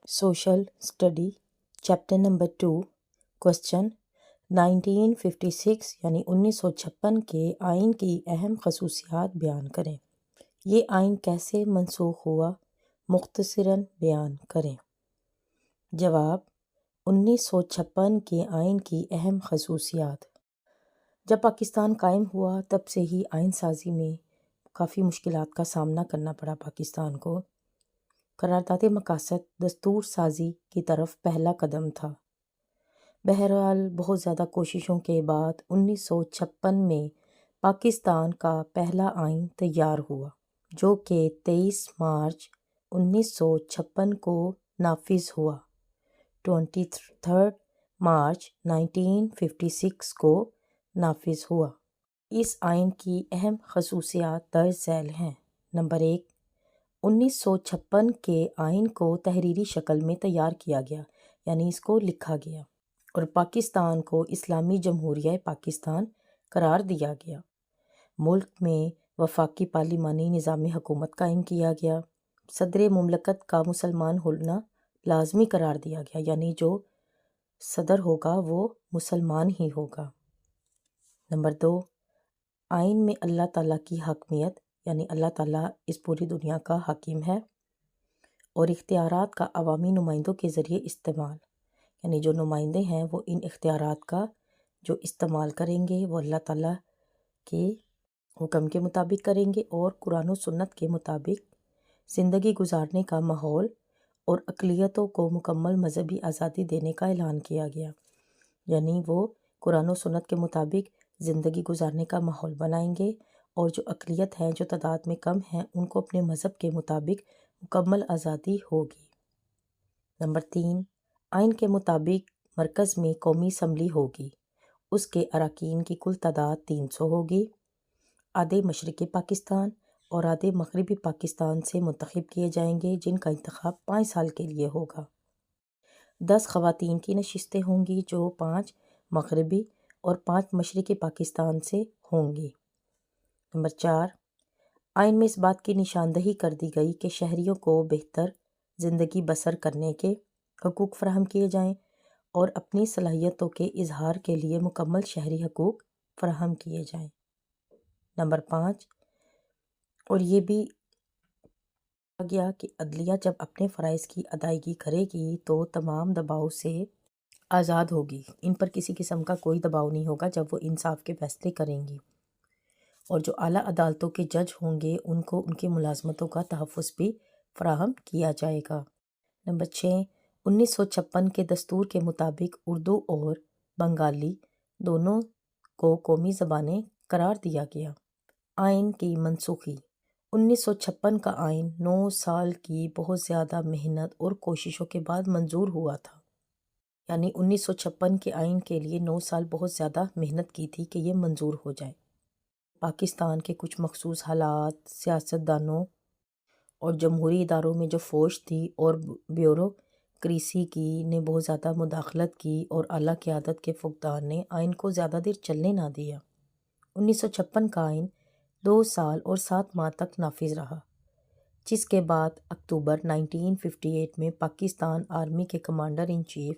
Social study chapter number 2 question 1956 یعنی 1956 کے آئین کی اہم خصوصیات بیان کریں۔ یہ آئین کیسے منسوخ ہوا؟ مختصراً بیان کریں۔ جواب: 1956 کے آئین کی اہم خصوصیات۔ جب پاکستان قائم ہوا تب سے ہی آئین سازی میں کافی مشکلات کا سامنا کرنا پڑا پاکستان کو۔ قرارداد مقاصد دستور سازی کی طرف پہلا قدم تھا۔ بہرحال بہت زیادہ کوششوں کے بعد 1956 میں پاکستان کا پہلا آئین تیار ہوا، جو کہ 23 مارچ 1956 کو نافذ ہوا۔ 23 مارچ 1956 کو نافذ ہوا۔ اس آئین کی اہم خصوصیات درج ذیل ہیں۔ نمبر 1، 1956 کے آئین کو تحریری شکل میں تیار کیا گیا، یعنی اس کو لکھا گیا، اور پاکستان کو اسلامی جمہوریہ پاکستان قرار دیا گیا۔ ملک میں وفاقی پارلیمانی نظام حکومت قائم کیا گیا۔ صدر مملکت کا مسلمان ہونا لازمی قرار دیا گیا، یعنی جو صدر ہوگا وہ مسلمان ہی ہوگا۔ نمبر 2، آئین میں اللہ تعالیٰ کی حاکمیت، یعنی اللہ تعالیٰ اس پوری دنیا کا حاکم ہے، اور اختیارات کا عوامی نمائندوں کے ذریعے استعمال، یعنی جو نمائندے ہیں وہ ان اختیارات کا جو استعمال کریں گے وہ اللہ تعالیٰ کے حکم کے مطابق کریں گے، اور قرآن و سنت کے مطابق زندگی گزارنے کا ماحول اور اقلیتوں کو مکمل مذہبی آزادی دینے کا اعلان کیا گیا، یعنی وہ قرآن و سنت کے مطابق زندگی گزارنے کا ماحول بنائیں گے، اور جو اقلیت ہیں، جو تعداد میں کم ہیں، ان کو اپنے مذہب کے مطابق مکمل آزادی ہوگی۔ نمبر 3، آئین کے مطابق مرکز میں قومی اسمبلی ہوگی۔ اس کے اراکین کی کل تعداد 300 ہوگی۔ آدھے مشرقی پاکستان اور آدھے مغربی پاکستان سے منتخب کیے جائیں گے، جن کا انتخاب 5 سال کے لیے ہوگا۔ 10 خواتین کی نشستیں ہوں گی، جو 5 مغربی اور 5 مشرقی پاکستان سے ہوں گی۔ نمبر 4، آئین میں اس بات کی نشاندہی کر دی گئی کہ شہریوں کو بہتر زندگی بسر کرنے کے حقوق فراہم کیے جائیں اور اپنی صلاحیتوں کے اظہار کے لیے مکمل شہری حقوق فراہم کیے جائیں۔ نمبر 5، اور یہ بھی کہا گیا کہ عدلیہ جب اپنے فرائض کی ادائیگی کرے گی تو تمام دباؤ سے آزاد ہوگی۔ ان پر کسی قسم کا کوئی دباؤ نہیں ہوگا جب وہ انصاف کے فیصلے کریں گی، اور جو اعلیٰ عدالتوں کے جج ہوں گے ان کو ان کی ملازمتوں کا تحفظ بھی فراہم کیا جائے گا۔ نمبر 6، 1956 کے دستور کے مطابق اردو اور بنگالی دونوں کو قومی زبانیں قرار دیا گیا۔ آئین کی منسوخی۔ 1956 کا آئین 9 سال کی بہت زیادہ محنت اور کوششوں کے بعد منظور ہوا تھا، یعنی 1956 کے آئین کے لیے 9 سال بہت زیادہ محنت کی تھی کہ یہ منظور ہو جائے۔ پاکستان کے کچھ مخصوص حالات، سیاستدانوں اور جمہوری اداروں میں جو فوج تھی اور بیوروکریسی کی نے بہت زیادہ مداخلت کی، اور اعلیٰ قیادت کے فقدان نے آئین کو زیادہ دیر چلنے نہ دیا۔ 1956 کا آئین 2 سال اور 7 ماہ تک نافذ رہا، جس کے بعد اکتوبر 1958 میں پاکستان آرمی کے کمانڈر ان چیف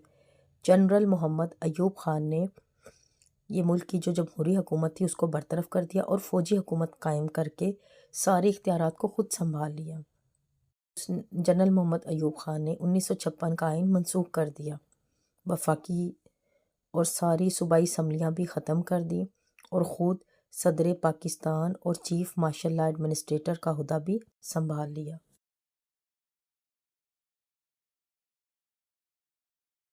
جنرل محمد ایوب خان نے یہ ملک کی جو جمہوری حکومت تھی اس کو برطرف کر دیا اور فوجی حکومت قائم کر کے سارے اختیارات کو خود سنبھال لیا۔ جنرل محمد ایوب خان نے 1956 کا آئین منسوخ کر دیا، وفاقی اور ساری صوبائی اسمبلیاں بھی ختم کر دی، اور خود صدر پاکستان اور چیف مارشل لا ایڈمنسٹریٹر کا عہدہ بھی سنبھال لیا۔